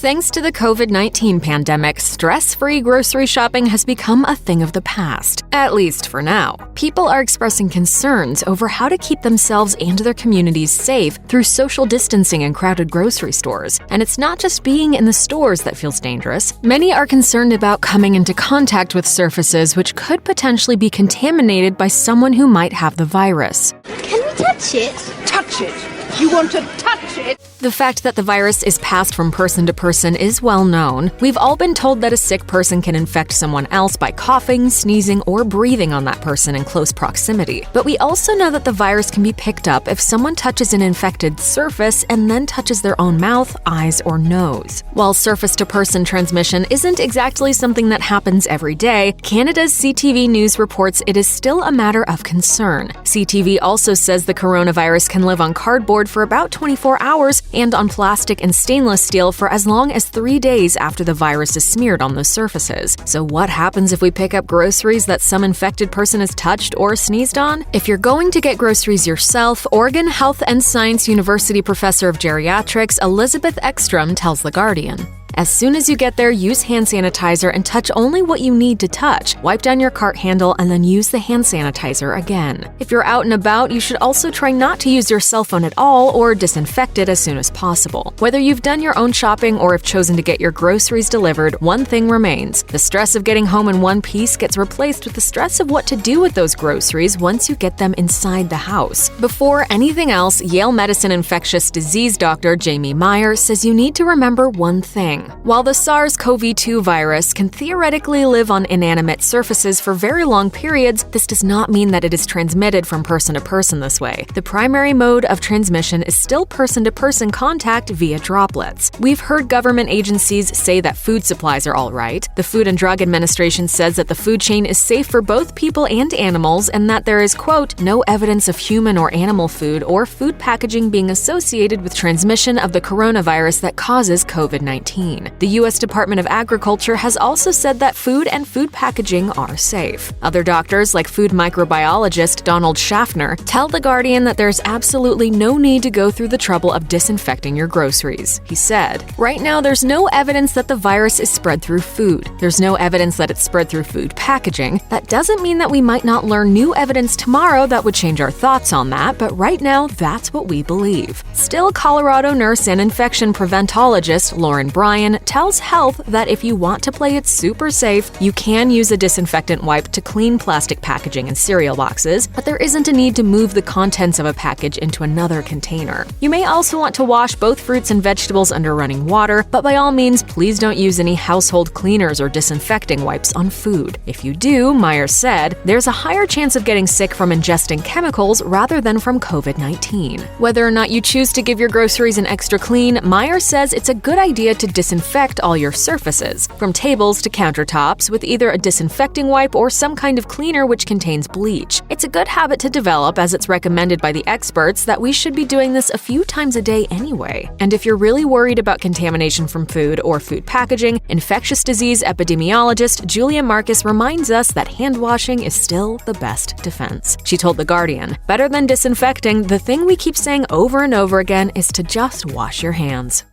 Thanks to the COVID-19 pandemic, stress-free grocery shopping has become a thing of the past, at least for now. People are expressing concerns over how to keep themselves and their communities safe through social distancing in crowded grocery stores. And it's not just being in the stores that feels dangerous. Many are concerned about coming into contact with surfaces which could potentially be contaminated by someone who might have the virus. Can we touch it? Touch it? You want to touch it? The fact that the virus is passed from person to person is well known. We've all been told that a sick person can infect someone else by coughing, sneezing, or breathing on that person in close proximity. But we also know that the virus can be picked up if someone touches an infected surface and then touches their own mouth, eyes, or nose. While surface-to-person transmission isn't exactly something that happens every day, Canada's CTV News reports it is still a matter of concern. CTV also says the coronavirus can live on cardboard for about 24 hours and on plastic and stainless steel for as long as 3 days after the virus is smeared on those surfaces. So what happens if we pick up groceries that some infected person has touched or sneezed on? If you're going to get groceries yourself, Oregon Health and Science University professor of geriatrics Elizabeth Ekstrom tells The Guardian. As soon as you get there, use hand sanitizer and touch only what you need to touch. Wipe down your cart handle and then use the hand sanitizer again. If you're out and about, you should also try not to use your cell phone at all or disinfect it as soon as possible. Whether you've done your own shopping or have chosen to get your groceries delivered, one thing remains. The stress of getting home in one piece gets replaced with the stress of what to do with those groceries once you get them inside the house. Before anything else, Yale Medicine infectious disease doctor Jamie Meyer says you need to remember one thing. While the SARS-CoV-2 virus can theoretically live on inanimate surfaces for very long periods, this does not mean that it is transmitted from person to person this way. The primary mode of transmission is still person-to-person contact via droplets. We've heard government agencies say that food supplies are all right. The Food and Drug Administration says that the food chain is safe for both people and animals and that there is, quote, no evidence of human or animal food or food packaging being associated with transmission of the coronavirus that causes COVID-19. The U.S. Department of Agriculture has also said that food and food packaging are safe. Other doctors, like food microbiologist Donald Schaffner, tell The Guardian that there's absolutely no need to go through the trouble of disinfecting your groceries. He said, right now there's no evidence that the virus is spread through food. There's no evidence that it's spread through food packaging. That doesn't mean that we might not learn new evidence tomorrow that would change our thoughts on that, but right now that's what we believe. Still, Colorado nurse and infection preventologist Lauren Bryan tells Health that if you want to play it super safe, you can use a disinfectant wipe to clean plastic packaging and cereal boxes, but there isn't a need to move the contents of a package into another container. You may also want to wash both fruits and vegetables under running water, but by all means, please don't use any household cleaners or disinfecting wipes on food. If you do, Meyer said, there's a higher chance of getting sick from ingesting chemicals rather than from COVID-19. Whether or not you choose to give your groceries an extra clean, Meyer says it's a good idea to disinfect all your surfaces, from tables to countertops, with either a disinfecting wipe or some kind of cleaner which contains bleach. It's a good habit to develop as it's recommended by the experts that we should be doing this a few times a day anyway. And if you're really worried about contamination from food or food packaging, infectious disease epidemiologist Julia Marcus reminds us that hand washing is still the best defense. She told The Guardian, better than disinfecting, the thing we keep saying over and over again is to just wash your hands.